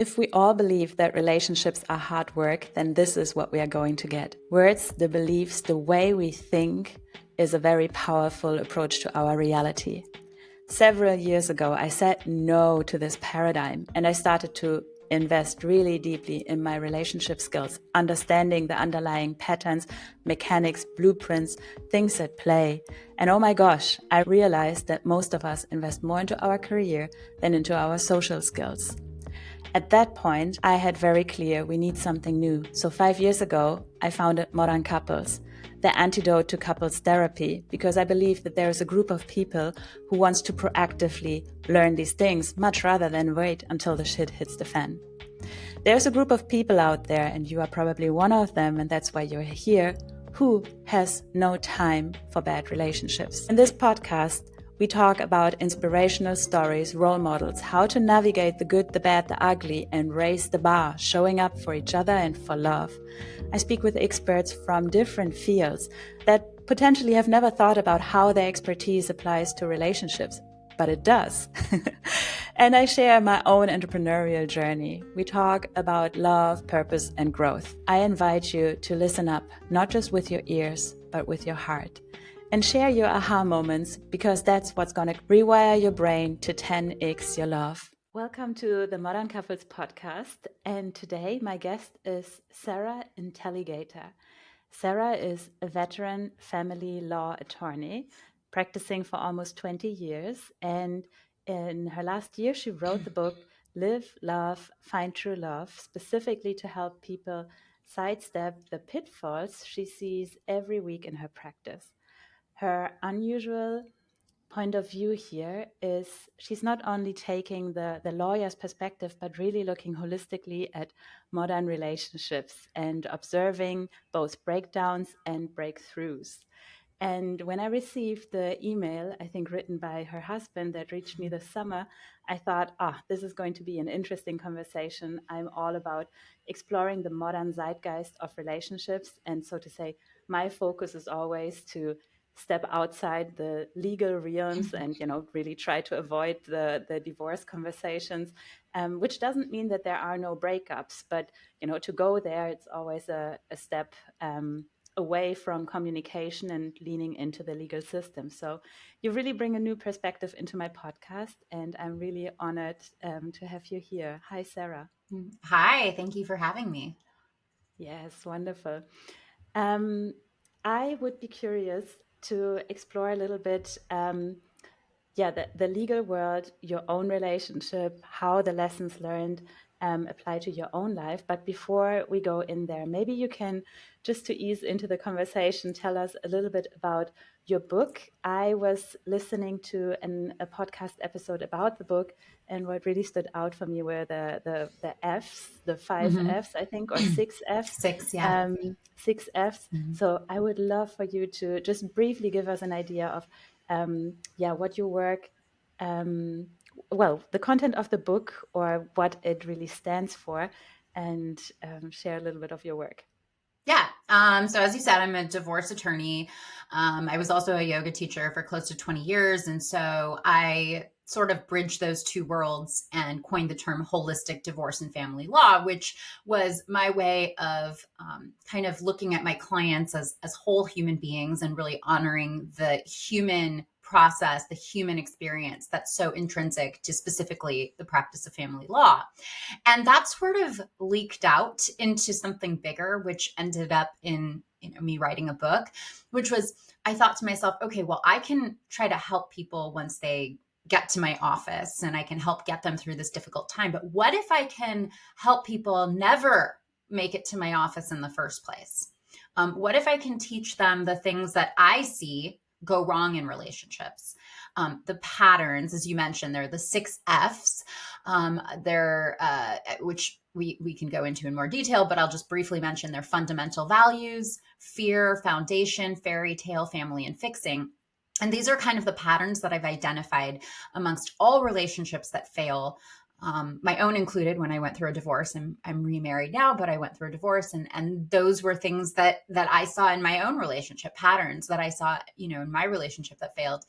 If we all believe that relationships are hard work, then this is what we are going to get. Words, the beliefs, the way we think is a very powerful approach to our reality. Several years ago, I said no to this paradigm and I started to invest really deeply in my relationship skills, understanding the underlying patterns, mechanics, blueprints, things at play. And oh my gosh, I realized that most of us invest more into our career than into our social skills. At that point, I had very clear we need something new. So 5 years ago, I founded Modern Couples, the antidote to couples therapy, because I believe that there is a group of people who wants to proactively learn these things much rather than wait until the shit hits the fan. There's a group of people out there, and you are probably one of them, and that's why you're here, who has no time for bad relationships. In this podcast, we talk about inspirational stories, role models, how to navigate the good, the bad, the ugly, and raise the bar, showing up for each other and for love. I speak with experts from different fields that potentially have never thought about how their expertise applies to relationships, but it does. And I share my own entrepreneurial journey. We talk about love, purpose, and growth. I invite you to listen up, not just with your ears, but with your heart. And share your aha moments, because that's what's going to rewire your brain to 10x your love. Welcome to the Modern Couples podcast. And today my guest is Sarah Intelligator. Sarah is a veteran family law attorney practicing for almost 20 years. And in her last year, she wrote the book Live, Love, Find True Love, specifically to help people sidestep the pitfalls she sees every week in her practice. Her unusual point of view here is she's not only taking the lawyer's perspective, but really looking holistically at modern relationships and observing both breakdowns and breakthroughs. And when I received the email, I think written by her husband that reached me this summer, I thought, this is going to be an interesting conversation. I'm all about exploring the modern zeitgeist of relationships. And so to say, my focus is always to step outside the legal realms and, really try to avoid the divorce conversations, which doesn't mean that there are no breakups. But, to go there, it's always a step away from communication and leaning into the legal system. So you really bring a new perspective into my podcast, and I'm really honored to have you here. Hi, Sarah. Hi, thank you for having me. Yes, wonderful. I would be curious to explore a little bit, the legal world, your own relationship, how the lessons learned apply to your own life. But before we go in there, maybe you can, just to ease into the conversation, tell us a little bit about your book. I was listening to a podcast episode about the book, and what really stood out for me were the Fs, the 5 Fs, I think, or 6 Fs. 6, yeah. 6 Fs. So I would love for you to just briefly give us an idea of what your work, the content of the book, or what it really stands for, and share a little bit of your work. Yeah. So as you said, I'm a divorce attorney. I was also a yoga teacher for close to 20 years. And so I sort of bridged those two worlds and coined the term holistic divorce and family law, which was my way of kind of looking at my clients as whole human beings and really honoring the human process, the human experience that's so intrinsic to specifically the practice of family law. And that sort of leaked out into something bigger, which ended up in me writing a book, which was, I thought to myself, okay, well, I can try to help people once they get to my office and I can help get them through this difficult time. But what if I can help people never make it to my office in the first place? What if I can teach them the things that I see go wrong in relationships? The patterns, as you mentioned, they're the 6 Fs. Which we can go into in more detail, but I'll just briefly mention their fundamental values: fear, foundation, fairy tale, family, and fixing. And these are kind of the patterns that I've identified amongst all relationships that fail, my own included. When I went through a divorce, I'm remarried now, but I went through a divorce, and those were things that I saw in my own relationship, patterns that I saw, in my relationship that failed.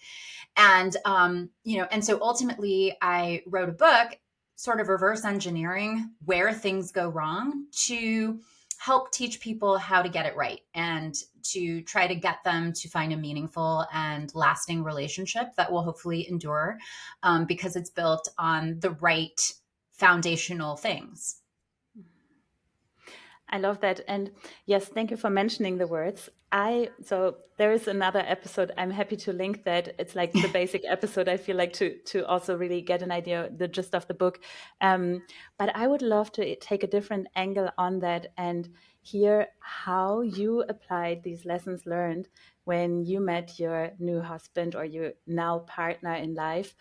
And, and so ultimately I wrote a book sort of reverse engineering where things go wrong to help teach people how to get it right and to try to get them to find a meaningful and lasting relationship that will hopefully endure, because it's built on the right foundational things. I love that. And yes, thank you for mentioning the words. So there is another episode. I'm happy to link that. It's like the basic episode. I feel like to also really get an idea, the gist of the book. But I would love to take a different angle on that and hear how you applied these lessons learned when you met your new husband or your now partner in life.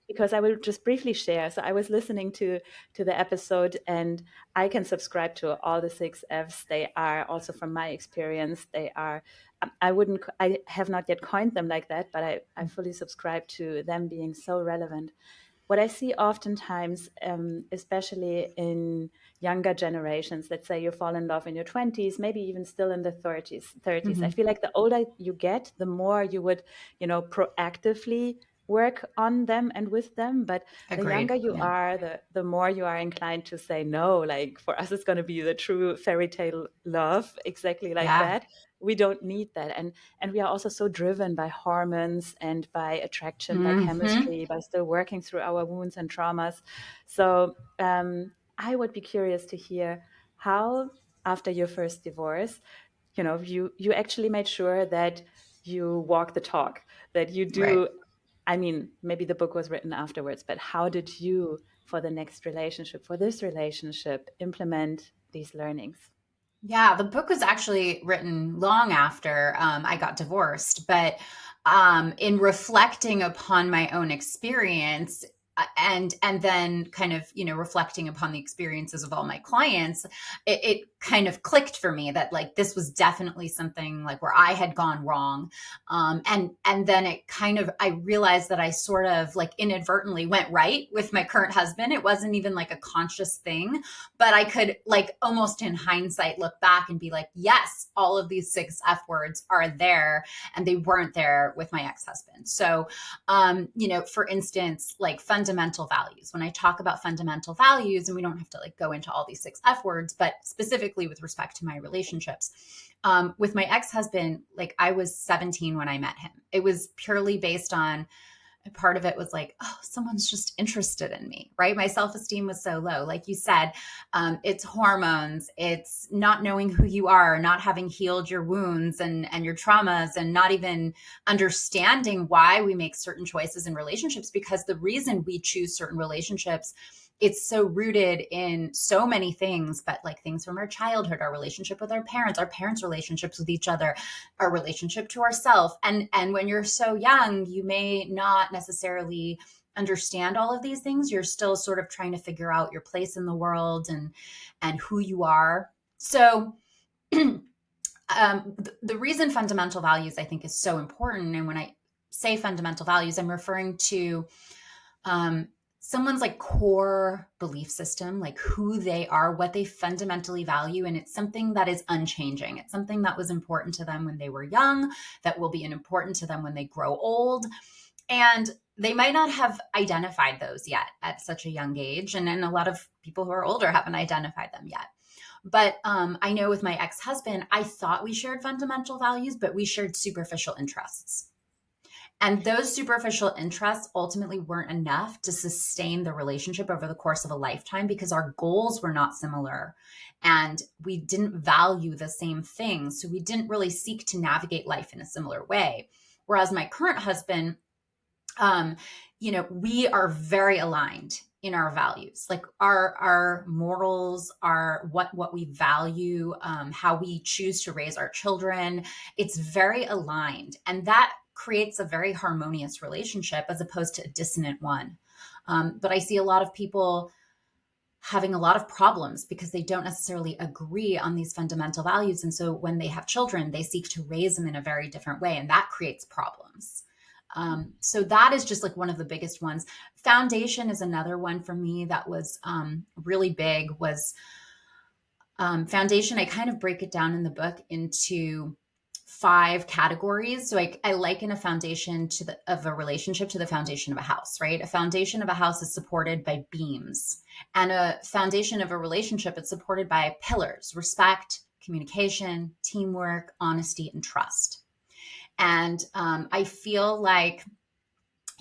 Because I will just briefly share. So I was listening to the episode, and I can subscribe to all the 6 Fs. They are also, from my experience, they are, I have not yet coined them like that, but I fully subscribe to them being so relevant. What I see oftentimes, especially in younger generations, let's say you fall in love in your 20s, maybe even still in the 30s. I feel like the older you get, the more you would, proactively work on them and with them. But the Agreed. younger you Yeah. are, the more you are inclined to say no. Like, for us, it's going to be the true fairy tale love, exactly like Yeah. that. We don't need that. And we are also so driven by hormones and by attraction, by Hmm. chemistry, by still working through our wounds and traumas. So I would be curious to hear how, after your first divorce, you actually made sure that you walk the talk, that you Right. do. I mean, maybe the book was written afterwards, but how did you, for the next relationship, for this relationship, implement these learnings? Yeah, the book was actually written long after I got divorced, but in reflecting upon my own experience, and then kind of reflecting upon the experiences of all my clients, it kind of clicked for me that like this was definitely something like where I had gone wrong, and then it kind of, I realized that I sort of like inadvertently went right with my current husband. It wasn't even like a conscious thing, but I could like almost in hindsight look back and be like, yes, all of these 6 F words are there and they weren't there with my ex-husband. So, for instance, like fundamental values, when I talk about fundamental values, and we don't have to like go into all these 6 F words, but specifically with respect to my relationships, with my ex-husband, like I was 17 when I met him. It was purely based on, part of it was like, oh, someone's just interested in me, right? My self-esteem was so low. Like you said, it's hormones, it's not knowing who you are, not having healed your wounds and your traumas, and not even understanding why we make certain choices in relationships, because the reason we choose certain relationships, it's so rooted in so many things, but like things from our childhood, our relationship with our parents' relationships with each other, our relationship to ourselves. And when you're so young, you may not necessarily understand all of these things. You're still sort of trying to figure out your place in the world and who you are. So the reason fundamental values I think is so important, and when I say fundamental values, I'm referring to someone's like core belief system, like who they are, what they fundamentally value. And it's something that is unchanging. It's something that was important to them when they were young, that will be important to them when they grow old. And they might not have identified those yet at such a young age. And then a lot of people who are older haven't identified them yet. But I know with my ex-husband, I thought we shared fundamental values, but we shared superficial interests. And those superficial interests ultimately weren't enough to sustain the relationship over the course of a lifetime, because our goals were not similar and we didn't value the same things. So we didn't really seek to navigate life in a similar way. Whereas my current husband, we are very aligned in our values, like our morals, our what we value, how we choose to raise our children. It's very aligned, and that creates a very harmonious relationship as opposed to a dissonant one. But I see a lot of people having a lot of problems because they don't necessarily agree on these fundamental values. And so when they have children, they seek to raise them in a very different way, and that creates problems. So that is just like one of the biggest ones. Foundation is another one for me that was really big, was foundation. I kind of break it down in the book into 5 categories. So I liken a foundation of a relationship to the foundation of a house, right? A foundation of a house is supported by beams, and a foundation of a relationship is supported by pillars: respect, communication, teamwork, honesty, and trust. And I feel like,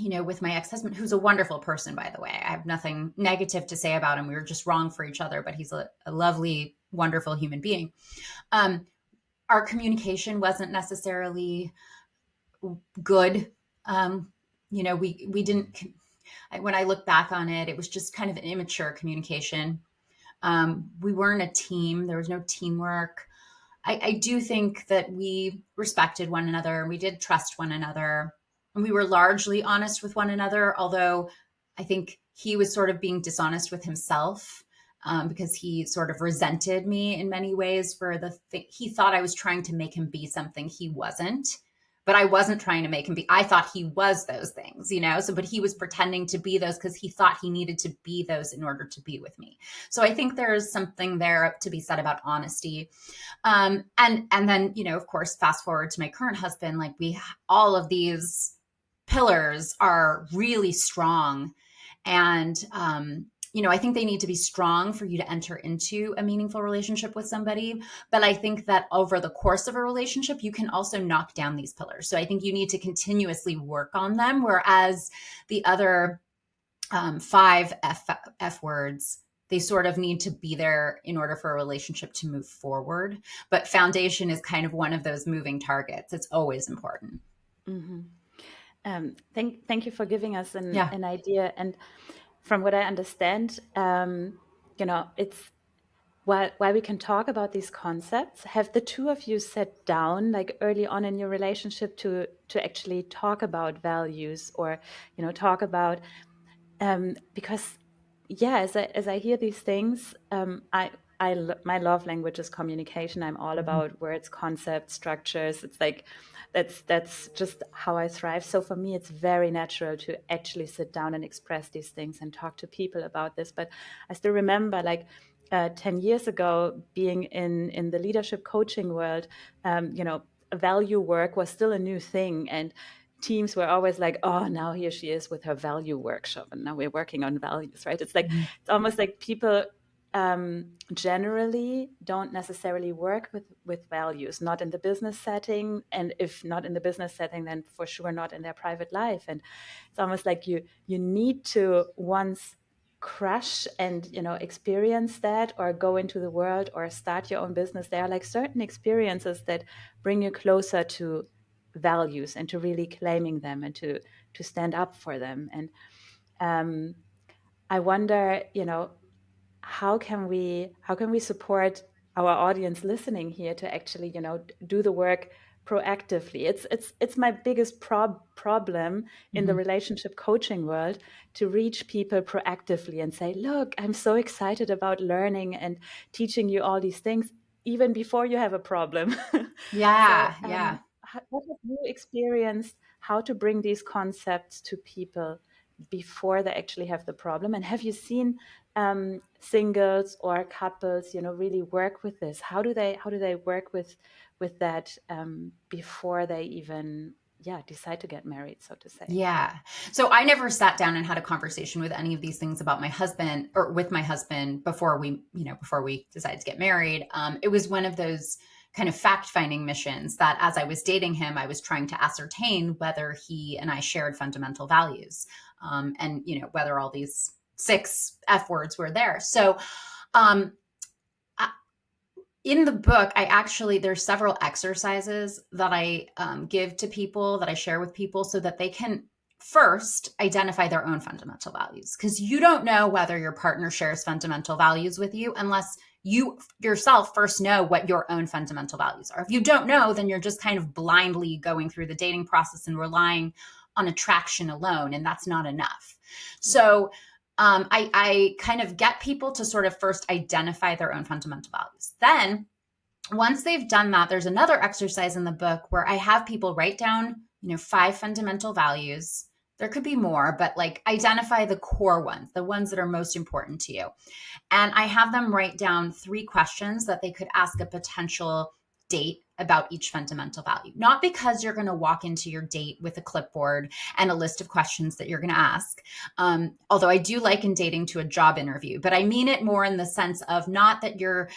with my ex-husband, who's a wonderful person, by the way, I have nothing negative to say about him. We were just wrong for each other, but he's a lovely, wonderful human being. Our communication wasn't necessarily good. We didn't, when I look back on it, it was just kind of an immature communication. We weren't a team. There was no teamwork. I do think that we respected one another, and we did trust one another, and we were largely honest with one another, although I think he was sort of being dishonest with himself, because he sort of resented me in many ways for he thought I was trying to make him be something he wasn't. But I wasn't trying to make him be. I thought he was those things, but he was pretending to be those because he thought he needed to be those in order to be with me. So I think there's something there to be said about honesty. And then, of course, fast forward to my current husband, like all of these pillars are really strong. And, I think they need to be strong for you to enter into a meaningful relationship with somebody. But I think that over the course of a relationship, you can also knock down these pillars. So I think you need to continuously work on them. Whereas the other 5 F words, they sort of need to be there in order for a relationship to move forward. But foundation is kind of one of those moving targets. It's always important. Mm-hmm. Thank you for giving us an idea. And from what I understand, it's while we can talk about these concepts, have the two of you sat down like early on in your relationship to actually talk about values, or talk about because as I hear these things, my love language is communication. I'm all about words, concepts, structures. It's like that's just how I thrive. So for me, it's very natural to actually sit down and express these things and talk to people about this. But I still remember, like 10 years ago, being in the leadership coaching world, value work was still a new thing, and teams were always like, oh, now here she is with her value workshop, and now we're working on values, right? It's like it's almost like people generally don't necessarily work with values, not in the business setting, and if not in the business setting, then for sure not in their private life. And it's almost like you need to once crush and experience that, or go into the world, or start your own business. There are like certain experiences that bring you closer to values and to really claiming them and to stand up for them. And I wonder, how can we support our audience listening here to actually do the work proactively? It's my biggest problem in the relationship coaching world, to reach people proactively and say, look, I'm so excited about learning and teaching you all these things even before you have a problem. Yeah. What have you experienced, how to bring these concepts to people before they actually have the problem? And have you seen singles or couples, really work with this? How do they work with that before they even decide to get married, so to say? Yeah. So I never sat down and had a conversation with any of these things about my husband, or with my husband, before we decided to get married. It was one of those kind of fact-finding missions that, as I was dating him, I was trying to ascertain whether he and I shared fundamental values, and whether all these 6 F words were there. So in the book, there's several exercises that I give to people, that I share with people, so that they can first identify their own fundamental values. Because you don't know whether your partner shares fundamental values with you unless you yourself first know what your own fundamental values are. If you don't know, then you're just kind of blindly going through the dating process and relying on attraction alone, and that's not enough. So I kind of get people to sort of first identify their own fundamental values. Then once they've done that, there's another exercise in the book where I have people write down, 5 fundamental values. There could be more, but like identify the core ones, the ones that are most important to you. And I have them write down 3 questions that they could ask a potential date about each fundamental value. Not because you're going to walk into your date with a clipboard and a list of questions that you're going to ask. Although I do liken dating to a job interview, but I mean it more in the sense of not that you're,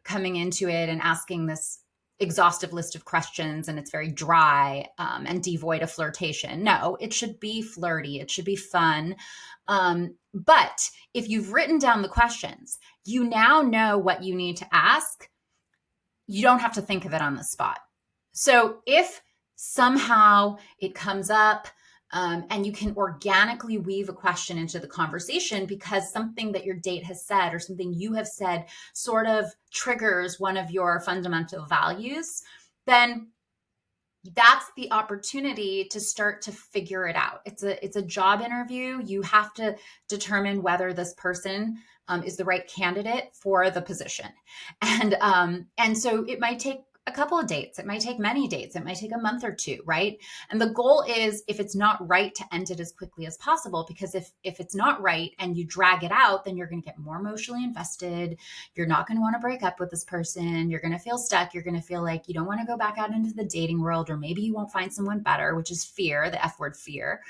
coming into it and asking this exhaustive list of questions and it's very dry and devoid of flirtation. No, it should be flirty. It should be fun. But if you've written down the questions, you now know what you need to ask. You don't have to think of it on the spot. So if somehow it comes up and you can organically weave a question into the conversation because something that your date has said or something you have said sort of triggers one of your fundamental values, then that's the opportunity to start to figure it out. It's a job interview. You have to determine whether this person is the right candidate for the position. And so it might take a couple of dates. It might take many dates. It might take a month or two, right? And the goal is, if it's not right, to end it as quickly as possible, because if it's not right and you drag it out, then you're going to get more emotionally invested. You're not going to want to break up with this person. You're going to feel stuck. You're going to feel like you don't want to go back out into the dating world, or maybe you won't find someone better, which is fear, the F word, fear.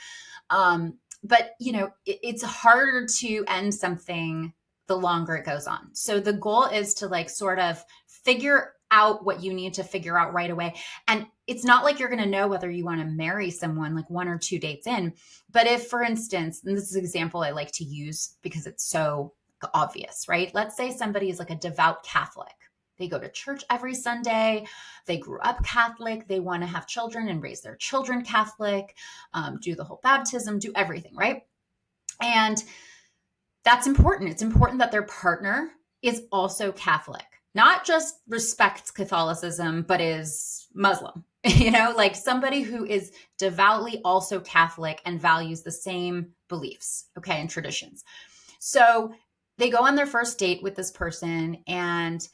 But it's harder to end something the longer it goes on. So the goal is to sort of figure out what you need to figure out right away. And it's not like you're going to know whether you want to marry someone like 1 or 2 dates in. But if, for instance, and this is an example I like to use because it's so obvious, right? Let's say somebody is like a devout Catholic. They go to church every Sunday. They grew up Catholic. They want to have children and raise their children Catholic, do the whole baptism, do everything, right? And that's important. It's important that their partner is also Catholic, not just respects Catholicism, but is Muslim, like somebody who is devoutly also Catholic and values the same beliefs, okay, and traditions. So they go on their first date with this person, and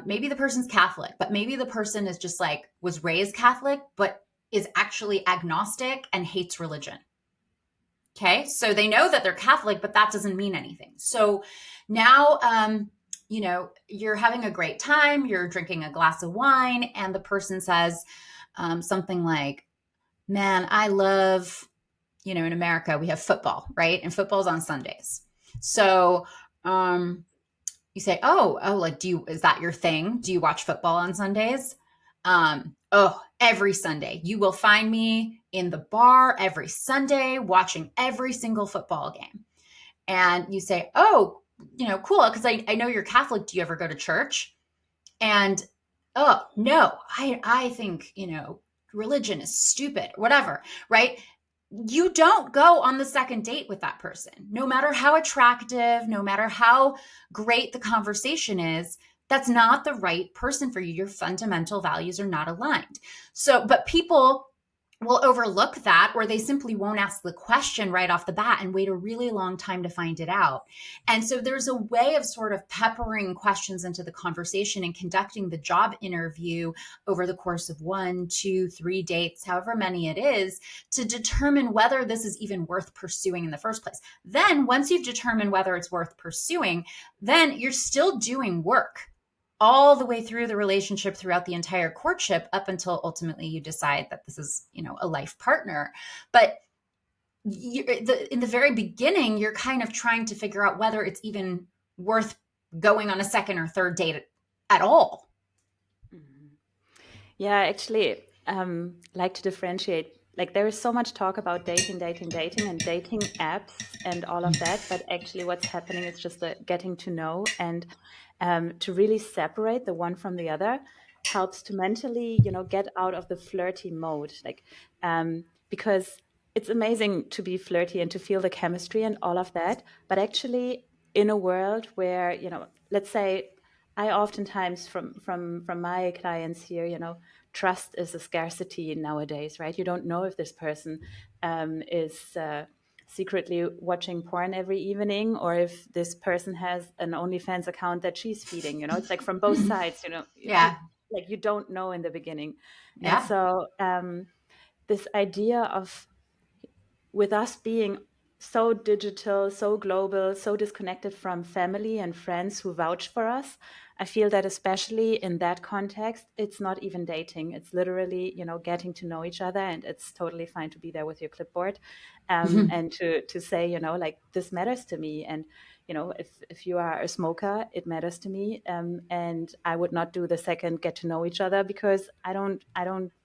maybe the person's Catholic, but maybe the person is just was raised Catholic, but is actually agnostic and hates religion. Okay, so they know that they're Catholic, but that doesn't mean anything. So now, you're having a great time, you're drinking a glass of wine, and the person says something like, man, I love, in America, we have football, right? And football's on Sundays. So you say, is that your thing? Do you watch football on Sundays? Every Sunday. You will find me in the bar every Sunday watching every single football game. And you say, oh, cool, because I know you're Catholic. Do you ever go to church? And, oh, no, I think, religion is stupid, whatever, right? You don't go on the second date with that person, no matter how attractive, no matter how great the conversation is. That's not the right person for you. Your fundamental values are not aligned. So, but people will overlook that, or they simply won't ask the question right off the bat and wait a really long time to find it out. And so there's a way of sort of peppering questions into the conversation and conducting the job interview over the course of 1, 2, 3 dates, however many it is, to determine whether this is even worth pursuing in the first place. Then once you've determined whether it's worth pursuing, then you're still doing work all the way through the relationship, throughout the entire courtship, up until ultimately you decide that this is, a life partner. But in the very beginning, you're kind of trying to figure out whether it's even worth going on a second or third date at all. Yeah, actually, like to differentiate. There is so much talk about dating, and dating apps and all of that. But actually what's happening is just the getting to know, and to really separate the one from the other helps to mentally, get out of the flirty mode. Because it's amazing to be flirty and to feel the chemistry and all of that. But actually in a world where, let's say, I oftentimes from my clients here, trust is a scarcity nowadays, right? You don't know if this person is secretly watching porn every evening, or if this person has an OnlyFans account that she's feeding. It's from both sides. Yeah. You don't know in the beginning. Yeah. And so this idea of, with us being so digital, so global, so disconnected from family and friends who vouch for us. I feel that especially in that context, it's not even dating. It's literally, getting to know each other, and it's totally fine to be there with your clipboard, and to say, like, this matters to me. And, if you are a smoker, it matters to me. And I would not do the second get to know each other, because I don't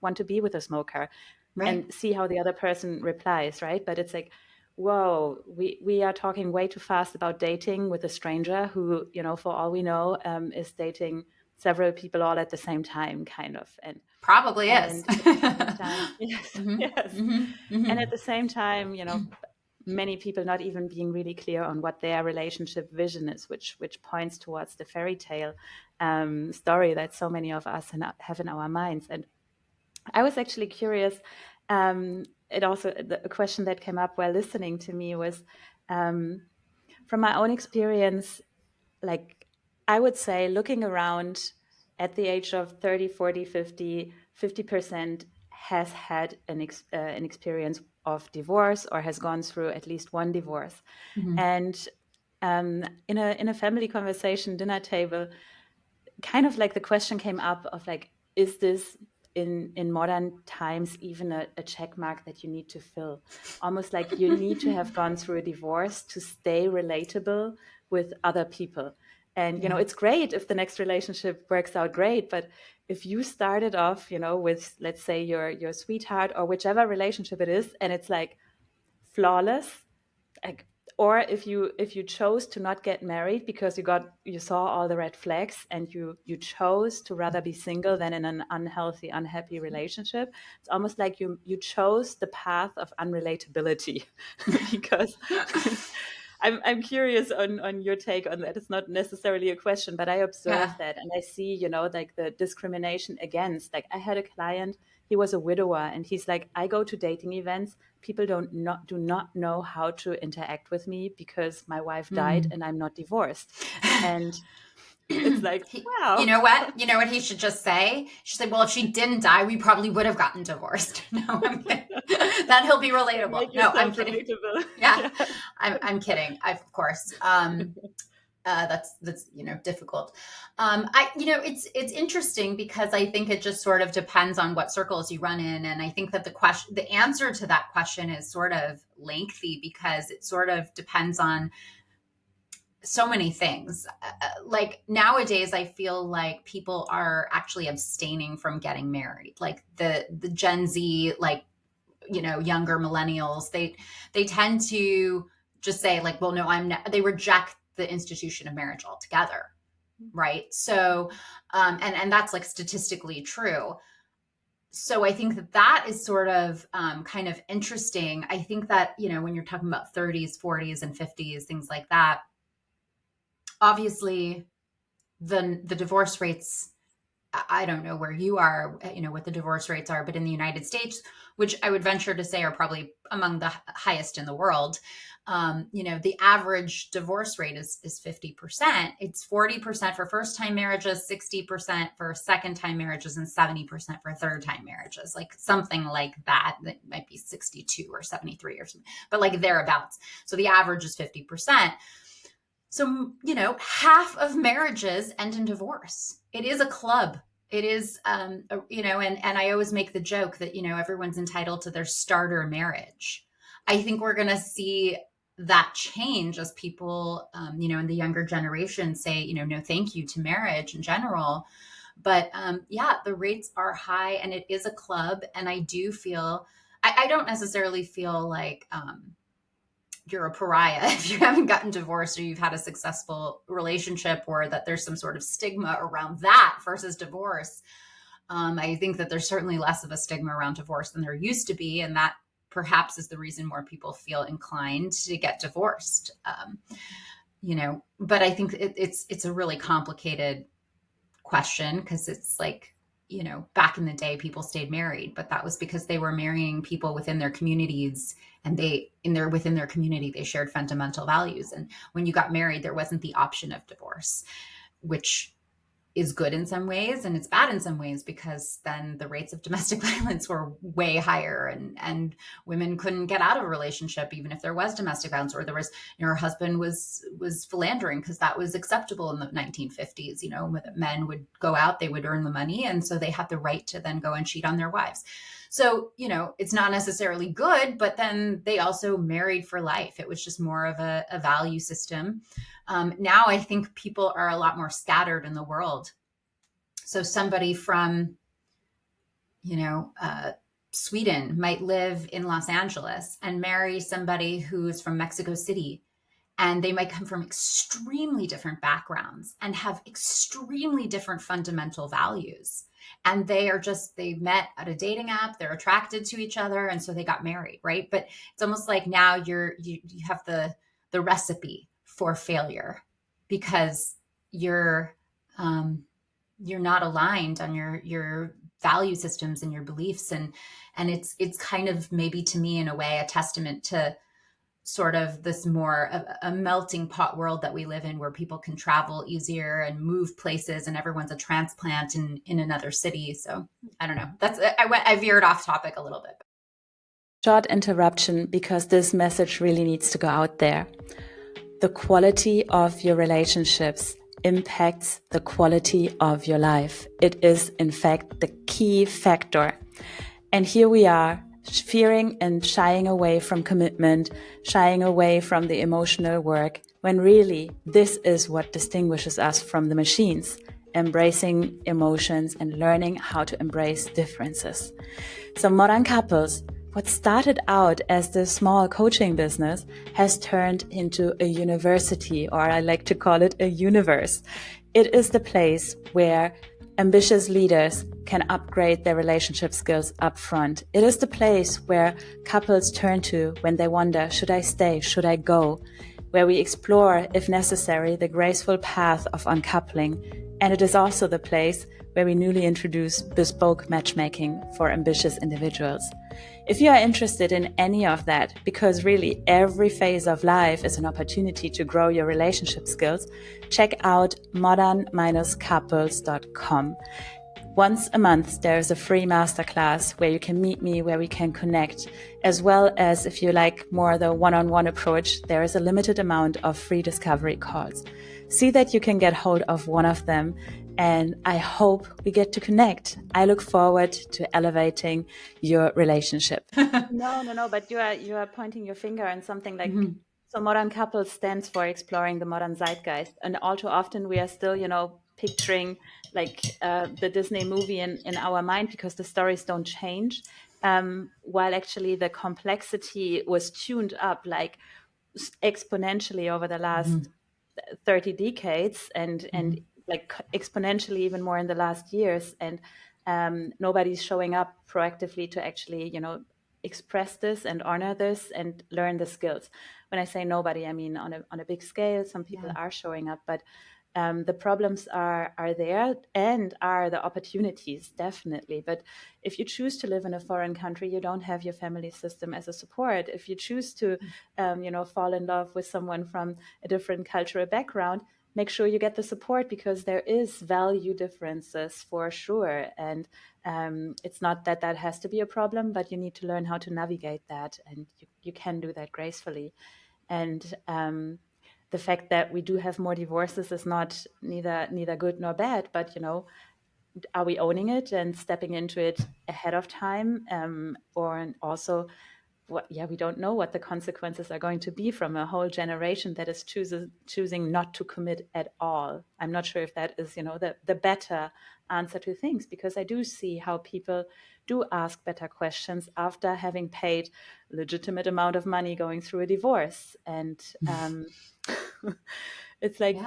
want to be with a smoker, Right. and see how the other person replies, right? But it's like, whoa, we are talking way too fast about dating with a stranger who, for all we know, is dating several people all at the same time, kind of. And Probably is. and at the same time, yes, Hmm. yes. Hmm. And Hmm. at the same time, many people not even being really clear on what their relationship vision is, which points towards the fairy tale story that so many of us have in our minds. And I was actually curious. It also the question that came up while listening to me was, um, from my own experience, like, I would say, looking around at the age of 30, 40, 50% has had an experience of divorce, or has gone through at least one divorce. Hmm. And in a family conversation dinner table, kind of like the question came up of like, is this in modern times even a check mark that you need to fill? Almost like you need to have gone through a divorce to stay relatable with other people. And Yeah. it's great if the next relationship works out great, but if you started off, with, let's say, your sweetheart or whichever relationship it is, and it's like flawless, like, or if you chose to not get married because you saw all the red flags, and you chose to rather be single than in an unhealthy, unhappy relationship, it's almost like you chose the path of unrelatability. Because I'm curious on your take on that. It's not necessarily a question, but I observe Yeah. that, and I see, like, the discrimination against. Like, I had a client, he was a widower, and he's like, I go to dating events, people do not know how to interact with me because my wife died Mm. and I'm not divorced. And it's like, You wow. know what? You know what he should just say? He should say, "Well, if she didn't die, we probably would have gotten divorced." No, I'm kidding. Then he'll be relatable. Make No, I'm yourself kidding. relatable. Yeah, Yeah. I'm kidding. Of course. That's difficult. It's interesting because I think it just sort of depends on what circles you run in, and I think that the answer to that question is sort of lengthy because it sort of depends on so many things. Like nowadays, I feel like people are actually abstaining from getting married. Like the Gen Z, like younger millennials, they tend to just say like, well, no, they reject the institution of marriage altogether, right? So, and that's like statistically true. So I think that is sort of kind of interesting. I think that when you're talking about 30s, 40s, and 50s, things like that, obviously the divorce rates, I don't know where you are, what the divorce rates are, but in the United States, which I would venture to say are probably among the highest in the world, the average divorce rate is 50%. It's 40% for first time marriages, 60% for second time marriages, and 70% for third time marriages, like something like that. That might be 62 or 73 or something, but like thereabouts. So the average is 50%. So, half of marriages end in divorce. It is a club. It is, and I always make the joke that, everyone's entitled to their starter marriage. I think we're going to see that change as people, in the younger generation say, no, thank you to marriage in general. But yeah, the rates are high and it is a club. And I do feel, I don't necessarily feel like, you're a pariah if you haven't gotten divorced or you've had a successful relationship, or that there's some sort of stigma around that versus divorce. I think that there's certainly less of a stigma around divorce than there used to be, and that perhaps is the reason more people feel inclined to get divorced. But I think it's a really complicated question because it's like, back in the day, people stayed married, but that was because they were marrying people within their communities, and within their community, they shared fundamental values. And when you got married, there wasn't the option of divorce, which is good in some ways and it's bad in some ways, because then the rates of domestic violence were way higher, and women couldn't get out of a relationship even if there was domestic violence, or there was, her husband was philandering because that was acceptable in the 1950s. Men would go out, they would earn the money, and so they had the right to then go and cheat on their wives. So, it's not necessarily good, but then they also married for life. It was just more of a value system. Now I think people are a lot more scattered in the world. So somebody from, Sweden might live in Los Angeles and marry somebody who's from Mexico City. And they might come from extremely different backgrounds and have extremely different fundamental values. And they met at a dating app, they're attracted to each other, and so they got married, right? But it's almost like now you have the recipe for failure, because you're not aligned on your value systems and your beliefs, and it's kind of, maybe to me in a way, a testament to sort of this more of a melting pot world that we live in, where people can travel easier and move places, and everyone's a transplant in another city. So I don't know. I veered off topic a little bit. Short interruption, because this message really needs to go out there. The quality of your relationships impacts the quality of your life. It is, in fact, the key factor. And here we are, fearing and shying away from commitment, shying away from the emotional work, when really this is what distinguishes us from the machines, embracing emotions and learning how to embrace differences. So modern couples, what started out as the small coaching business has turned into a university, or I like to call it a universe. It is the place where ambitious leaders can upgrade their relationship skills up front. It is the place where couples turn to when they wonder, should I stay? Should I go? Where we explore, if necessary, the graceful path of uncoupling. And it is also the place where we newly introduce bespoke matchmaking for ambitious individuals. If you are interested in any of that, because really every phase of life is an opportunity to grow your relationship skills, check out modern-couples.com. Once a month, there's a free masterclass where you can meet me, where we can connect, as well as if you like more the one-on-one approach, there is a limited amount of free discovery calls. See that you can get hold of one of them, and I hope we get to connect. I look forward to elevating your relationship. No, but you are pointing your finger on something like, so Modern Couples stands for exploring the modern zeitgeist. And all too often we are still, picturing like the Disney movie in our mind, because the stories don't change. While actually the complexity was tuned up like exponentially over the last 30 decades, and like exponentially even more in the last years. And nobody's showing up proactively to actually, express this and honor this and learn the skills. When I say nobody, I mean on a big scale. Some people are showing up, but the problems are there, and are the opportunities, definitely. But if you choose to live in a foreign country, you don't have your family system as a support. If you choose to, fall in love with someone from a different cultural background, make sure you get the support, because there is value differences for sure. And it's not that has to be a problem, but you need to learn how to navigate that, and you can do that gracefully. And the fact that we do have more divorces is not neither good nor bad, but are we owning it and stepping into it ahead of time? Or also, we don't know what the consequences are going to be from a whole generation that is choosing not to commit at all. I'm not sure if that is, the better answer to things, because I do see how people do ask better questions after having paid a legitimate amount of money going through a divorce. And it's like,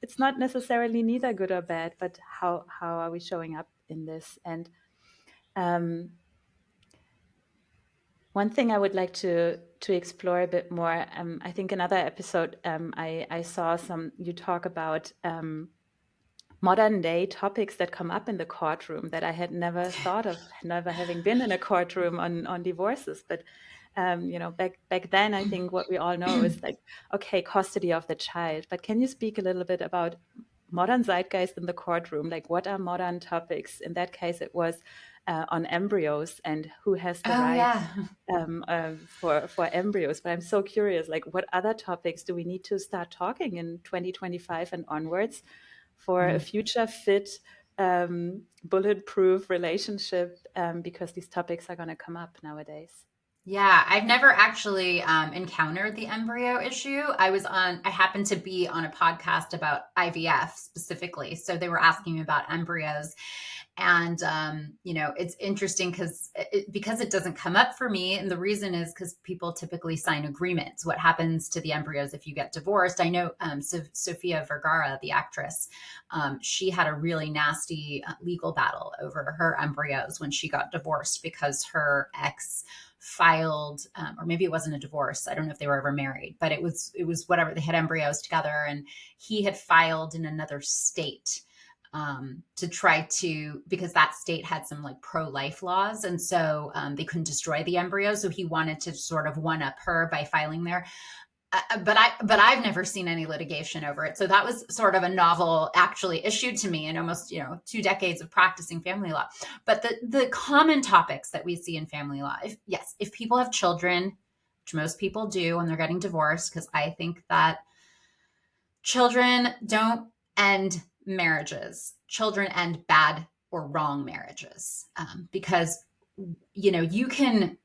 it's not necessarily neither good or bad, but how are we showing up in this? And one thing I would like to explore a bit more, I think another episode, I saw you talk about modern day topics that come up in the courtroom that I had never thought of, never having been in a courtroom on divorces. But back then, I think what we all know is like, okay, custody of the child. But can you speak a little bit about modern zeitgeist in the courtroom, like what are modern topics? In that case, it was on embryos and who has the Oh rights yeah. for embryos. But I'm so curious, like what other topics do we need to start talking in 2025 and onwards for a future fit, bulletproof relationship? Because these topics are going to come up nowadays. Yeah, I've never actually encountered the embryo issue. I happened to be on a podcast about IVF specifically. So they were asking me about embryos. And, it's interesting because it doesn't come up for me. And the reason is because people typically sign agreements. What happens to the embryos if you get divorced? I know Sofia Vergara, the actress, she had a really nasty legal battle over her embryos when she got divorced because her ex filed, or maybe it wasn't a divorce. I don't know if they were ever married, but it was whatever. They had embryos together, and he had filed in another state to try to, because that state had some like pro-life laws, and so they couldn't destroy the embryos. So he wanted to sort of one up her by filing there. But I've never seen any litigation over it. So that was sort of a novel actually issue to me in almost 2 decades of practicing family law. But the common topics that we see in family law, if people have children, which most people do, and they're getting divorced, because I think that children don't end marriages. Children end bad or wrong marriages, because you can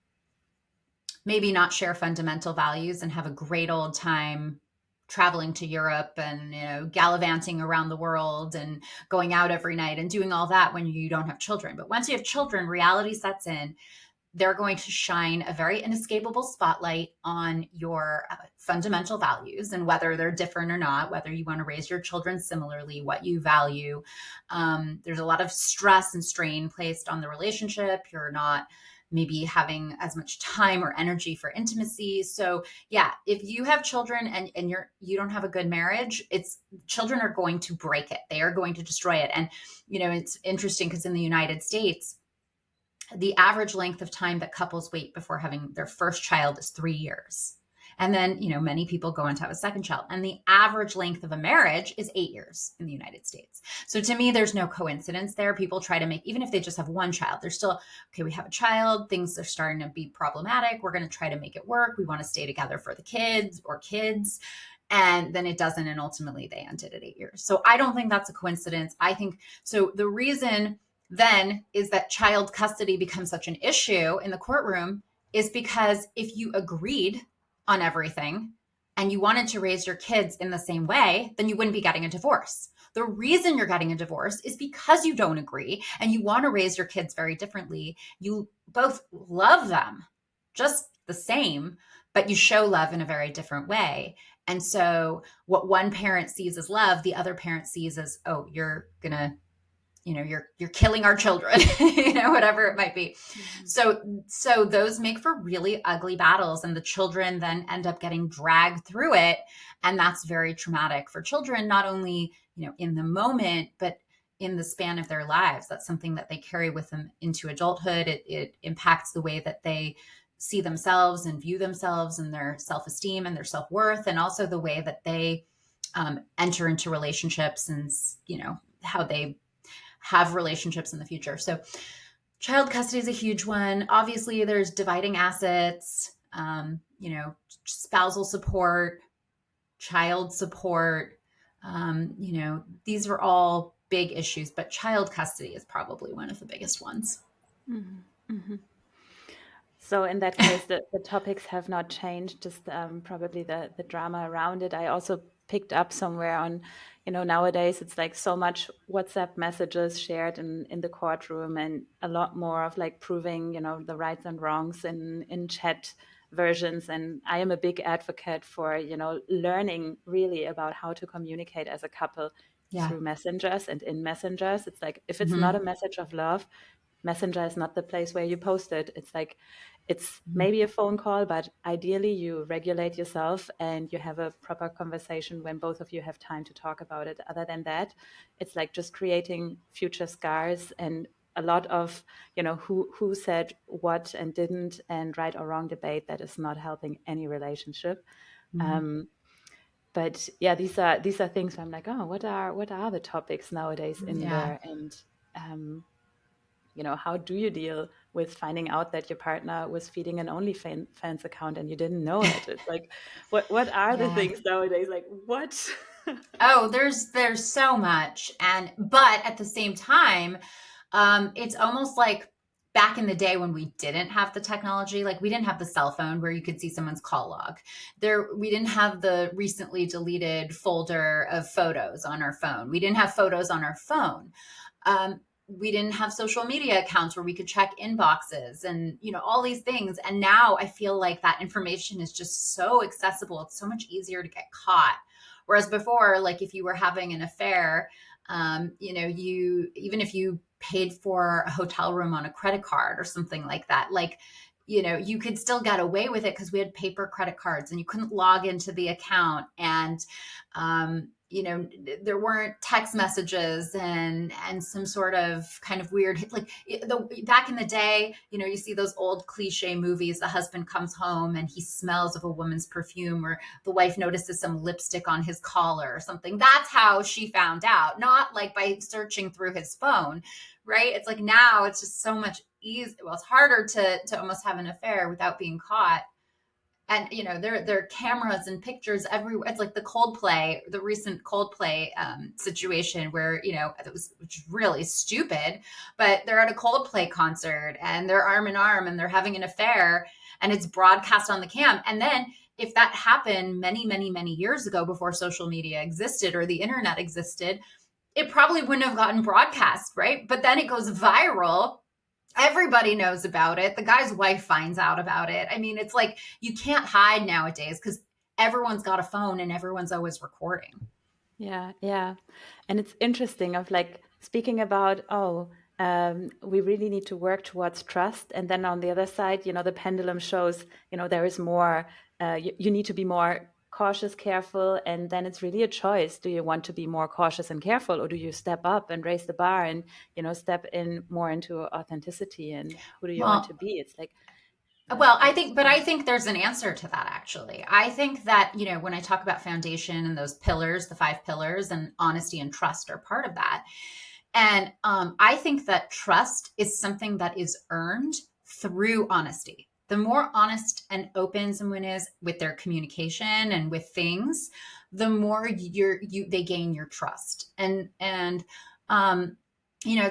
maybe not share fundamental values and have a great old time traveling to Europe and gallivanting around the world and going out every night and doing all that when you don't have children. But once you have children, reality sets in. They're going to shine a very inescapable spotlight on your fundamental values and whether they're different or not, whether you want to raise your children similarly, what you value. There's a lot of stress and strain placed on the relationship. You're not maybe having as much time or energy for intimacy. So yeah, if you have children and you don't have a good marriage, children are going to break it. They are going to destroy it. And it's interesting because in the United States, the average length of time that couples wait before having their first child is 3 years. And then, many people go on to have a second child. And the average length of a marriage is 8 years in the United States. So to me, there's no coincidence there. People try to make, even if they just have one child, they're still, okay, we have a child, things are starting to be problematic. We're going to try to make it work. We want to stay together for the kids or kids. And then it doesn't. And ultimately they ended at 8 years. So I don't think that's a coincidence. I think, so the reason then is that child custody becomes such an issue in the courtroom is because if you agreed on everything and you wanted to raise your kids in the same way, then you wouldn't be getting a divorce. The reason you're getting a divorce is because you don't agree and you want to raise your kids very differently. You both love them just the same, but you show love in a very different way. And so what one parent sees as love, the other parent sees as, oh, you're going to you're killing our children, whatever it might be. Mm-hmm. So those make for really ugly battles, and the children then end up getting dragged through it. And that's very traumatic for children, not only, in the moment, but in the span of their lives. That's something that they carry with them into adulthood. It impacts the way that they see themselves and view themselves and their self-esteem and their self-worth, and also the way that they enter into relationships and, how they have relationships in the future. So child custody is a huge one. Obviously, there's dividing assets, spousal support, child support. These are all big issues, but child custody is probably one of the biggest ones. Mm-hmm. Mm-hmm. So in that case, the topics have not changed, just probably the drama around it. I also picked up somewhere on, nowadays it's like so much WhatsApp messages shared in the courtroom, and a lot more of like proving, the rights and wrongs in chat versions. And I am a big advocate for, learning really about how to communicate as a couple through messengers and in messengers. It's like, if it's not a message of love, Messenger is not the place where you post it. It's like, it's maybe a phone call, but ideally you regulate yourself and you have a proper conversation when both of you have time to talk about it. Other than that, it's like just creating future scars and a lot of, who said what and didn't, and right or wrong debate that is not helping any relationship. But yeah, these are things where I'm like, oh, what are the topics nowadays in Yeah. there? And how do you deal with finding out that your partner was feeding an OnlyFans account and you didn't know it? It's like, what are the Yeah. things nowadays? Like, what? Oh, there's so much. But at the same time, it's almost like back in the day when we didn't have the technology, like we didn't have the cell phone where you could see someone's call log. We didn't have the recently deleted folder of photos on our phone. We didn't have photos on our phone. We didn't have social media accounts where we could check inboxes and all these things. And now I feel like that information is just so accessible. It's so much easier to get caught. Whereas before, like if you were having an affair, you even if you paid for a hotel room on a credit card or something like that, like you could still get away with it because we had paper credit cards and you couldn't log into the account. And there weren't text messages and some sort of kind of weird, like back in the day, you see those old cliche movies, the husband comes home and he smells of a woman's perfume, or the wife notices some lipstick on his collar or something. That's how she found out, not like by searching through his phone, right? It's like now it's just so much easier. Well, it's harder to almost have an affair without being caught. And there are cameras and pictures everywhere. It's like the recent Coldplay situation where it was, which is really stupid, but they're at a Coldplay concert and they're arm in arm and they're having an affair, and it's broadcast on the cam. And then if that happened many, many, many years ago, before social media existed or the internet existed, it probably wouldn't have gotten broadcast, right? But then it goes viral. Everybody knows about it. The guy's wife finds out about it. I mean, it's like you can't hide nowadays because everyone's got a phone and everyone's always recording. Yeah, yeah. And it's interesting of like speaking about, we really need to work towards trust. And then on the other side, the pendulum shows, there is more, you need to be more cautious, careful. And then it's really a choice. Do you want to be more cautious and careful, or do you step up and raise the bar and, step in more into authenticity? And who do you want to Well, be? It's like, I think there's an answer to that, actually. I think that, when I talk about foundation and those pillars, the 5 pillars, and honesty and trust are part of that. And I think that trust is something that is earned through honesty. The more honest and open someone is with their communication and with things, the more they gain your trust. And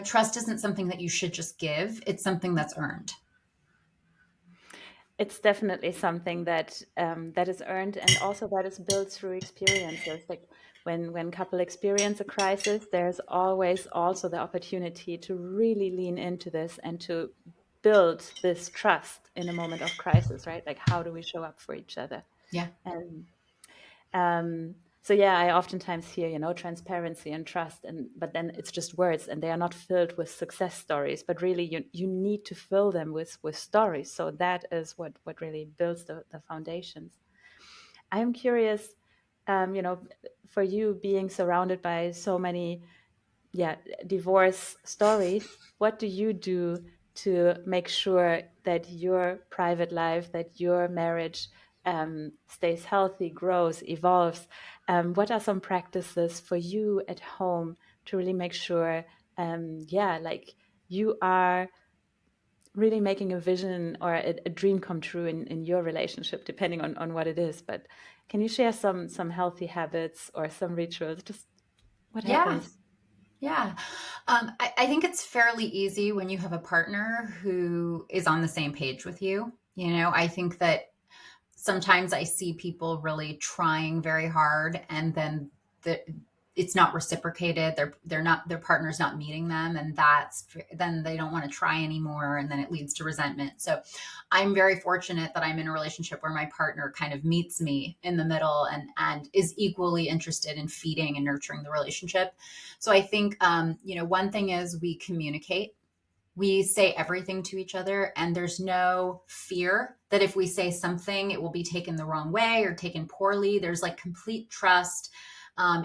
trust isn't something that you should just give. It's something that's earned. it's definitely something that that is earned, and also that is built through experiences. Like when couple experience a crisis, there's always also the opportunity to really lean into this and to build this trust in a moment of crisis, right? Like how do we show up for each other? Yeah. And so yeah, I oftentimes hear, transparency and trust, but then it's just words, and they are not filled with success stories. But really, you need to fill them with stories. So that is what really builds the foundations. I'm curious, for you being surrounded by so many, divorce stories, what do you do to make sure that your private life, that your marriage stays healthy, grows, evolves? What are some practices for you at home to really make sure, like you are really making a vision or a dream come true in your relationship, depending on what it is? But can you share some healthy habits or some rituals? Just what Yeah. happens? Yeah. I think it's fairly easy when you have a partner who is on the same page with you. I think that sometimes I see people really trying very hard, and then it's not reciprocated. Their partner's not meeting them, and then they don't want to try anymore, and then it leads to resentment. So I'm very fortunate that I'm in a relationship where my partner kind of meets me in the middle and is equally interested in feeding and nurturing the relationship. So I think one thing is we communicate. We say everything to each other, and there's no fear that if we say something, it will be taken the wrong way or taken poorly. There's like complete trust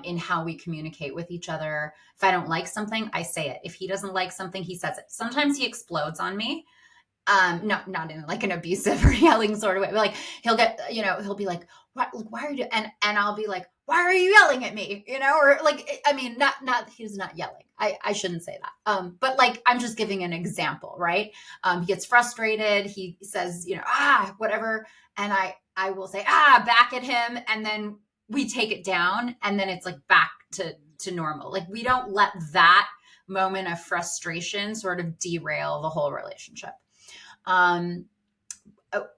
in how we communicate with each other. If I don't like something, I say it. If he doesn't like something, he says it. Sometimes he explodes on me. Not in like an abusive or yelling sort of way, but like he'll be like, why are you and I'll be like, why are you yelling at me? Or like, I mean, he's not yelling. I shouldn't say that. But like, I'm just giving an example, right? He gets frustrated. He says, whatever. And I will say, back at him. And then we take it down, and then it's like back to normal. Like, we don't let that moment of frustration sort of derail the whole relationship.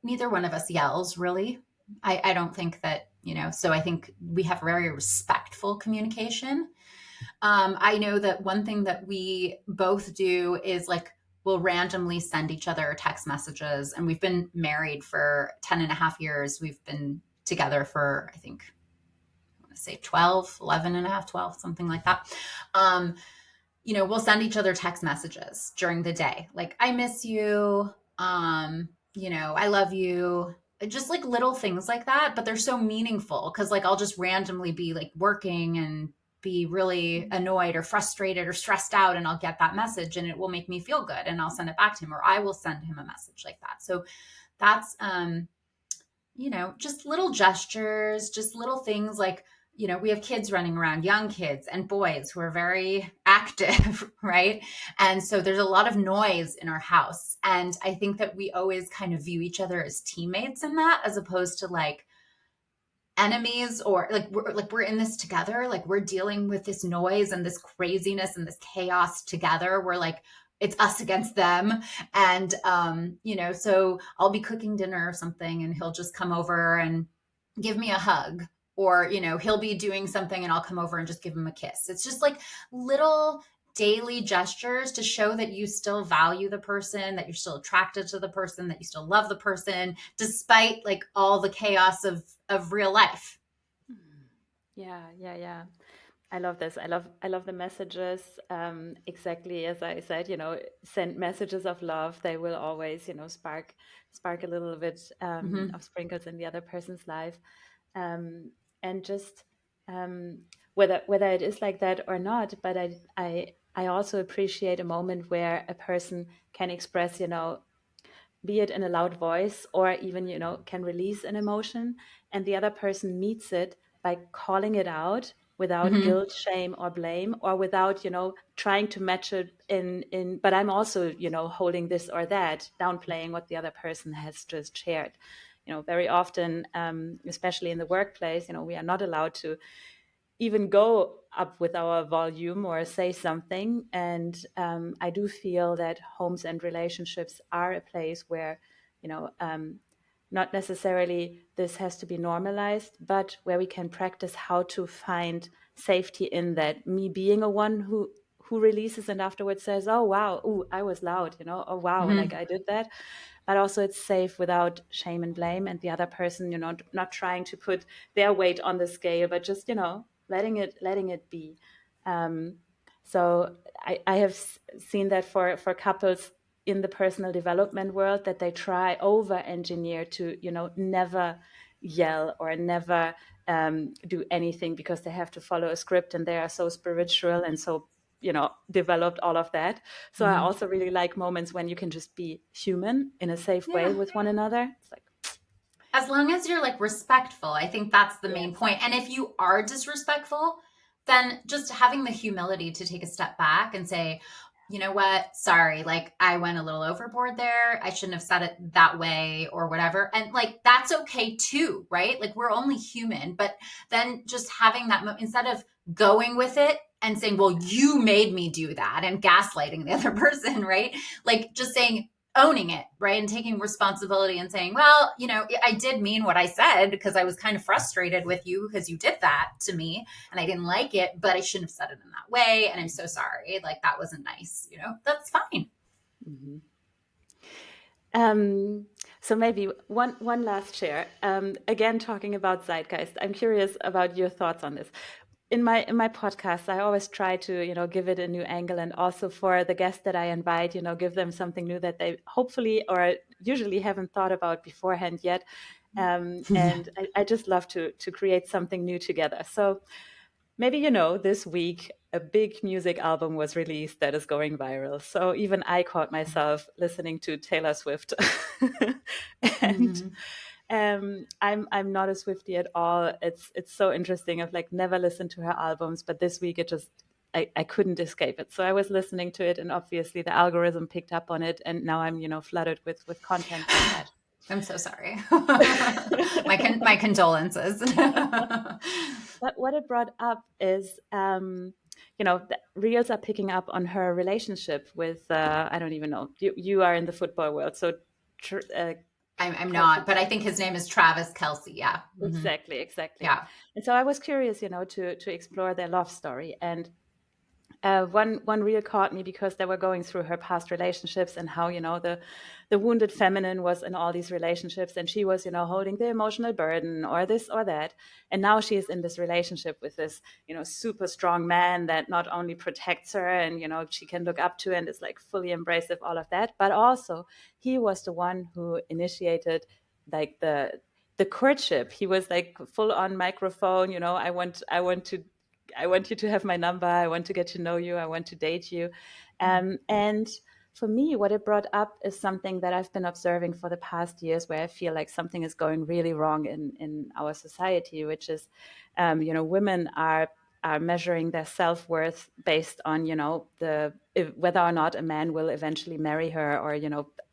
Neither one of us yells, really. I don't think that, so I think we have very respectful communication. I know that one thing that we both do is like, we'll randomly send each other text messages, and we've been married for 10 and a half years. We've been together for, I think, I want to say 12, 11 and a half, 12, something like that. We'll send each other text messages during the day. Like, I miss you. I love you. Just like little things like that, but they're so meaningful because like I'll just randomly be like working and be really annoyed or frustrated or stressed out, and I'll get that message and it will make me feel good, and I'll send it back to him, or I will send him a message like that. So that's just little gestures, just little things like, we have kids running around, young kids and boys who are very active, right? And so there's a lot of noise in our house. And I think that we always kind of view each other as teammates in that, as opposed to like enemies, or like we're in this together. Like, we're dealing with this noise and this craziness and this chaos together. We're like, it's us against them. And, so I'll be cooking dinner or something, and he'll just come over and give me a hug, or, he'll be doing something and I'll come over and just give him a kiss. It's just like little daily gestures to show that you still value the person, that you're still attracted to the person, that you still love the person, despite like all the chaos of real life. Yeah. I love this. I love the messages. Exactly as I said, send messages of love. They will always, spark a little bit of sprinkles in the other person's life. And just whether it is like that or not, but I also appreciate a moment where a person can express, be it in a loud voice, or even, can release an emotion, and the other person meets it by calling it out without guilt, shame, or blame, or without, trying to match it in, but I'm also, holding this or that, downplaying what the other person has just shared. Very often, especially in the workplace, we are not allowed to even go up with our volume or say something. And I do feel that homes and relationships are a place where, not necessarily this has to be normalized, but where we can practice how to find safety in that. Me being a one who releases and afterwards says, oh, wow, ooh, I was loud, oh, wow, like I did that. But also it's safe without shame and blame. And the other person, not trying to put their weight on the scale, but just, letting it be. So I have seen that for couples in the personal development world, that they try over engineer to, never yell or never do anything because they have to follow a script, and they are so spiritual and so, developed all of that. So I also really like moments when you can just be human in a safe way with one another. It's like, as long as you're like respectful, I think that's the main point. And if you are disrespectful, then just having the humility to take a step back and say, you know what, sorry, like I went a little overboard there. I shouldn't have said it that way or whatever. And like, that's okay too, right? Like, we're only human, but then just having that, instead of going with it and saying, well, you made me do that, and gaslighting the other person, right? Like, just saying, owning it, right? And taking responsibility and saying, well, I did mean what I said, because I was kind of frustrated with you because you did that to me and I didn't like it, but I shouldn't have said it in that way. And I'm so sorry. Like, that wasn't nice. That's fine. So maybe one last share. Again, talking about zeitgeist, I'm curious about your thoughts on this. In my podcast, I always try to, give it a new angle, and also for the guests that I invite, give them something new that they hopefully or usually haven't thought about beforehand yet. And I just love to create something new together. So maybe, this week, a big music album was released that is going viral. So even I caught myself listening to Taylor Swift. and I'm not a Swiftie at all. It's so interesting. I've like never listened to her albums, but this week it just I couldn't escape it. So I was listening to it, and obviously the algorithm picked up on it, and now I'm flooded with content like that. I'm so sorry. My condolences. But what it brought up is, the reels are picking up on her relationship with, I don't even know, you are in the football world. So, I'm Kelsey. not, but I think his name is Travis Kelce. Yeah. Mm-hmm. Exactly. Yeah. And so I was curious, to explore their love story. And one reel caught me because they were going through her past relationships and how the wounded feminine was in all these relationships, and she was holding the emotional burden or this or that, and now she is in this relationship with this super strong man that not only protects her and she can look up to and is like fully embracive, all of that, but also he was the one who initiated like the courtship. He was like full on microphone, I want you to have my number. I want to get to know you. I want to date you. And for me, what it brought up is something that I've been observing for the past years, where I feel like something is going really wrong in our society, which is, women are measuring their self-worth based on, whether or not a man will eventually marry her or,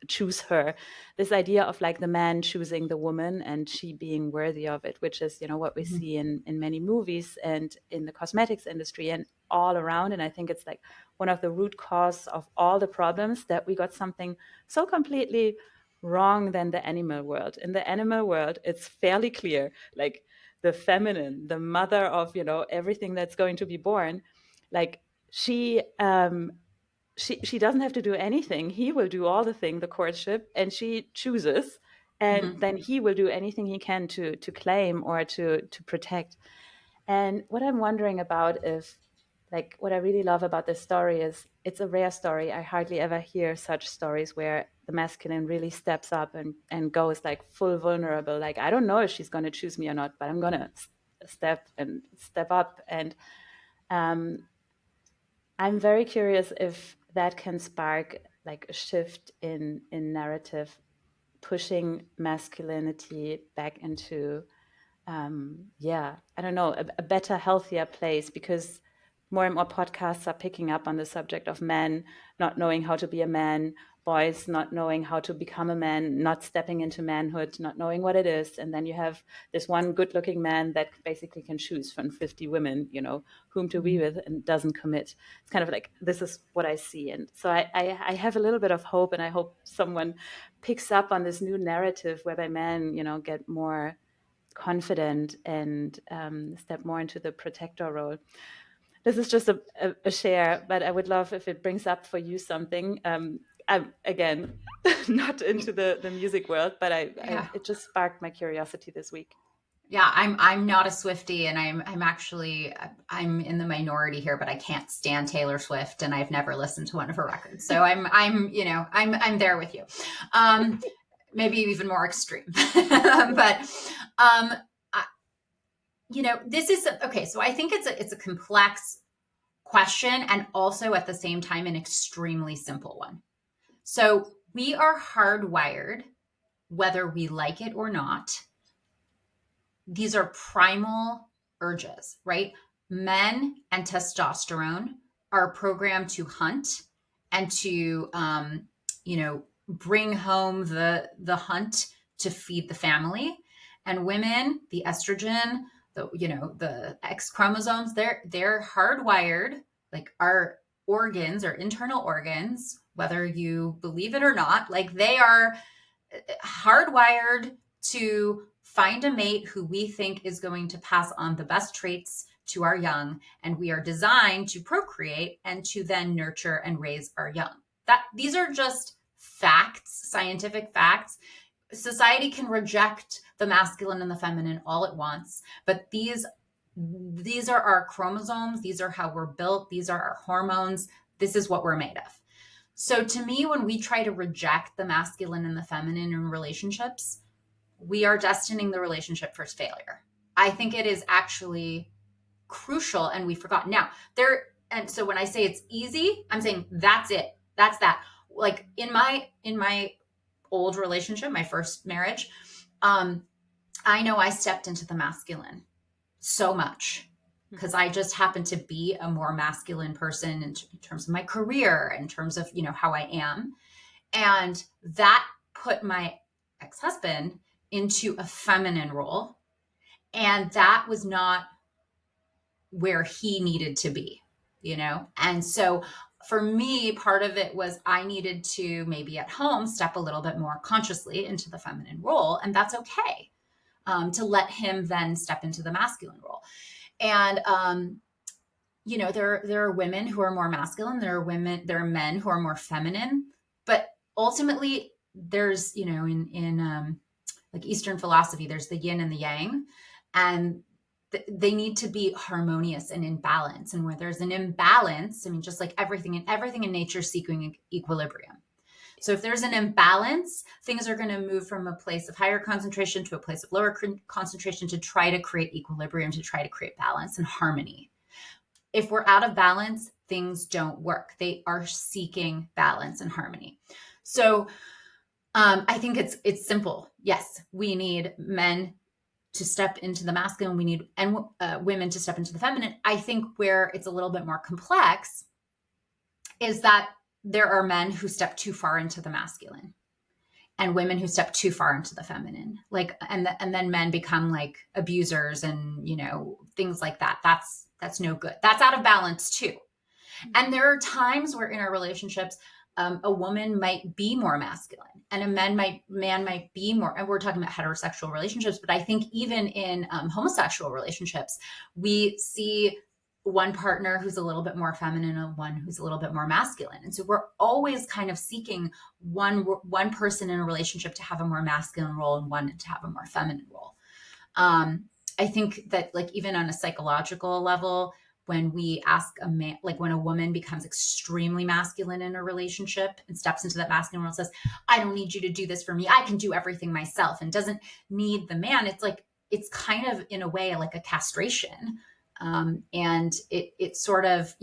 choose her. This idea of like the man choosing the woman and she being worthy of it, which is, what we Mm-hmm. see in many movies and in the cosmetics industry and all around. And I think it's like one of the root cause of all the problems, that we got something so completely wrong than the animal world. In the animal world, it's fairly clear, like the feminine, the mother of everything that's going to be born, like she doesn't have to do anything. He will do all the thing, the courtship, and she chooses, and Mm-hmm. then he will do anything he can to claim or to protect. And what I'm wondering about is, like, what I really love about this story is it's a rare story. I hardly ever hear such stories where the masculine really steps up and goes like full vulnerable. Like, I don't know if she's going to choose me or not, but I'm going to step up. And um, I'm very curious if that can spark like a shift in narrative, pushing masculinity back into I don't know, a better, healthier place, because more and more podcasts are picking up on the subject of men not knowing how to be a man, boys not knowing how to become a man, not stepping into manhood, not knowing what it is. And then you have this one good looking man that basically can choose from 50 women, whom to be with, and doesn't commit. It's kind of like, this is what I see. And so I have a little bit of hope, and I hope someone picks up on this new narrative whereby men, get more confident and step more into the protector role. This is just a share, but I would love if it brings up for you something. I'm again not into the music world, but Yeah. it just sparked my curiosity this week. Yeah, I'm not a Swiftie, and I'm actually I'm in the minority here, but I can't stand Taylor Swift, and I've never listened to one of her records. So I'm there with you. Maybe even more extreme. But I, this is okay. So I think it's a complex question, and also at the same time an extremely simple one. So we are hardwired, whether we like it or not. These are primal urges, right? Men and testosterone are programmed to hunt and to, bring home the hunt to feed the family. And women, the estrogen, the X chromosomes, they're hardwired, like our organs, our internal organs, whether you believe it or not, like they are hardwired to find a mate who we think is going to pass on the best traits to our young, and we are designed to procreate and to then nurture and raise our young. That these are just facts, scientific facts. Society can reject the masculine and the feminine all it wants, but these are our chromosomes, these are how we're built, these are our hormones, this is what we're made of. So to me, when we try to reject the masculine and the feminine in relationships, we are destining the relationship for failure. I think it is actually crucial, and we forgot. Now, and so when I say it's easy, I'm saying that's it. That's that. Like in my old relationship, my first marriage, Um, I know I stepped into the masculine so much because I just happen to be a more masculine person in terms of my career, in terms of, how I am. And that put my ex-husband into a feminine role. And that was not where he needed to be, And so for me, part of it was I needed to maybe at home step a little bit more consciously into the feminine role. And that's okay, to let him then step into the masculine role. And, there are women who are more masculine. There are men who are more feminine, but ultimately there's, in like Eastern philosophy, there's the yin and the yang, and they need to be harmonious and in balance. And where there's an imbalance, I mean, just like everything in nature is seeking equilibrium. So if there's an imbalance, things are going to move from a place of higher concentration to a place of lower concentration to try to create equilibrium, to try to create balance and harmony. If we're out of balance, things don't work. They are seeking balance and harmony. So I think it's simple. Yes, we need men to step into the masculine. We need women to step into the feminine. I think where it's a little bit more complex is that there are men who step too far into the masculine and women who step too far into the feminine. And then men become like abusers and, things like that. That's no good. That's out of balance too. And there are times where in our relationships, a woman might be more masculine and a man might be more, and we're talking about heterosexual relationships, but I think even in homosexual relationships, we see one partner who's a little bit more feminine and one who's a little bit more masculine. And so we're always kind of seeking one person in a relationship to have a more masculine role and one to have a more feminine role. I think that like even on a psychological level, when we ask a man, like when a woman becomes extremely masculine in a relationship and steps into that masculine role and says, I don't need you to do this for me, I can do everything myself, and doesn't need the man, it's kind of in a way like a castration. And it's sort of,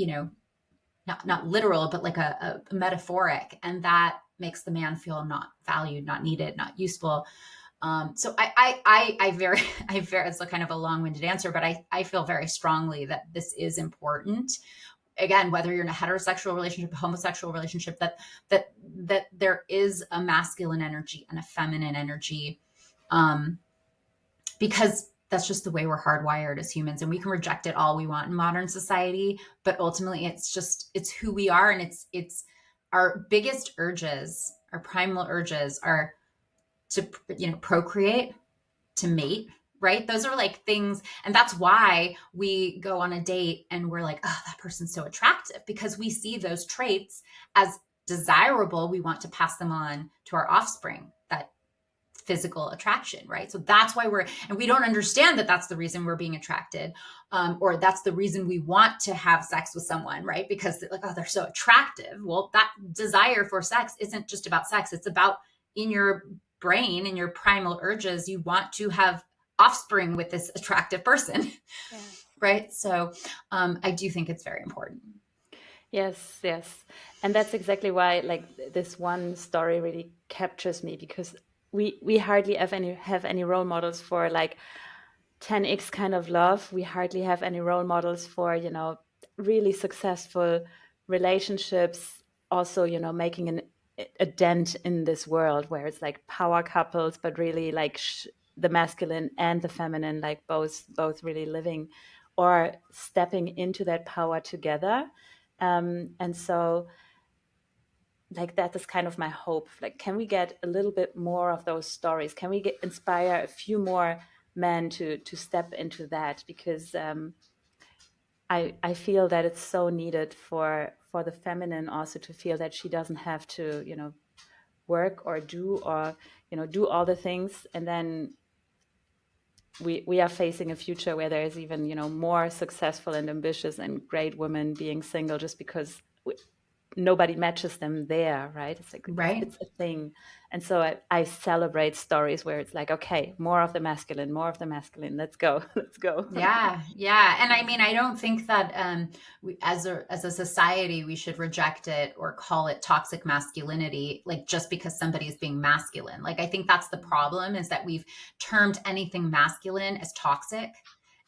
not literal, but like a metaphoric. And that makes the man feel not valued, not needed, not useful. So I very, it's a kind of a long-winded answer, but I feel very strongly that this is important. Again, whether you're in a heterosexual relationship, a homosexual relationship, that there is a masculine energy and a feminine energy, because that's just the way we're hardwired as humans, and we can reject it all we want in modern society, but ultimately it's who we are. And it's our biggest urges, our primal urges are to, procreate, to mate, right? Those are like things. And that's why we go on a date and we're like, oh, that person's so attractive, because we see those traits as desirable. We want to pass them on to our offspring, that physical attraction, right? So that's why and we don't understand that that's the reason we're being attracted, or that's the reason we want to have sex with someone, right? Because like, oh, they're so attractive. Well, that desire for sex isn't just about sex. It's about, in your brain and your primal urges, you want to have offspring with this attractive person. Yeah. Right? So I do think it's very important. Yes. And that's exactly why like this one story really captures me, because we hardly have any role models for like 10x kind of love. We hardly have any role models for, really successful relationships, also, making a dent in this world where it's like power couples, but really like the masculine and the feminine, like both really living or stepping into that power together. And so like that is kind of my hope. Like, can we get a little bit more of those stories? Can we inspire a few more men to step into that? Because I feel that it's so needed for the feminine also to feel that she doesn't have to, work or do all the things, and then we are facing a future where there is even more successful and ambitious and great women being single just because nobody matches them there, right? It's like Right. it's a thing. And so I celebrate stories where it's like, okay, more of the masculine, more of the masculine. Let's go, let's go. Yeah, yeah. And I mean, I don't think that we, as a society, we should reject it or call it toxic masculinity, like just because somebody is being masculine. Like, I think that's the problem, is that we've termed anything masculine as toxic.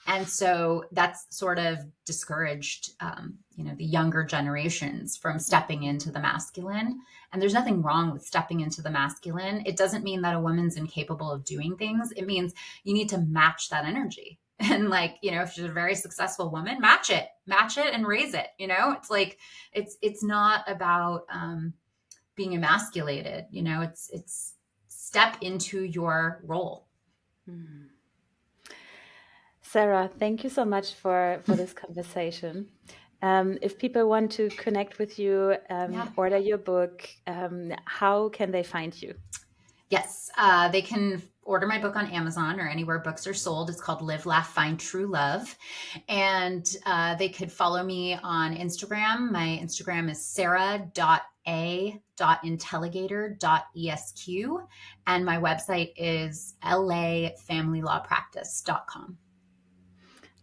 And so that's sort of discouraged, the younger generations from stepping into the masculine. And there's nothing wrong with stepping into the masculine. It doesn't mean that a woman's incapable of doing things. It means you need to match that energy. And like, if she's a very successful woman, match it and raise it. It's like, it's not about being emasculated. It's step into your role. Sarah, thank you so much for this conversation. If people want to connect with you, order your book, how can they find you? Yes, they can order my book on Amazon or anywhere books are sold. It's called Live, Laugh, Find True Love. And they could follow me on Instagram. My Instagram is sarah.a.intelligator.esq. And my website is lafamilylawpractice.com.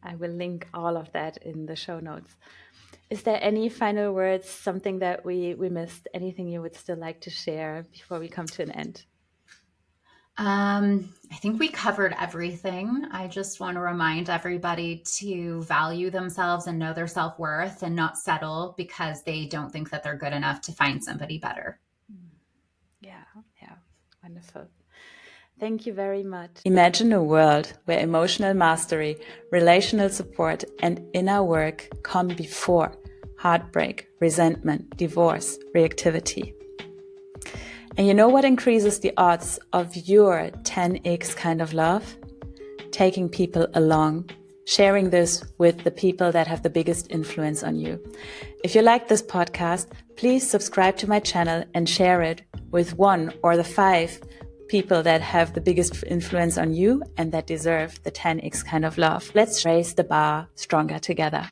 I will link all of that in the show notes. Is there any final words, something that we missed, anything you would still like to share before we come to an end? I think we covered everything. I just want to remind everybody to value themselves and know their self-worth and not settle because they don't think that they're good enough to find somebody better. Yeah, wonderful. Thank you very much. Imagine a world where emotional mastery, relational support, and inner work come before heartbreak, resentment, divorce, reactivity. And you know what increases the odds of your 10x kind of love? Taking people along, sharing this with the people that have the biggest influence on you. If you like this podcast, please subscribe to my channel and share it with 1 or the 5 people that have the biggest influence on you and that deserve the 10x kind of love. Let's raise the bar stronger together.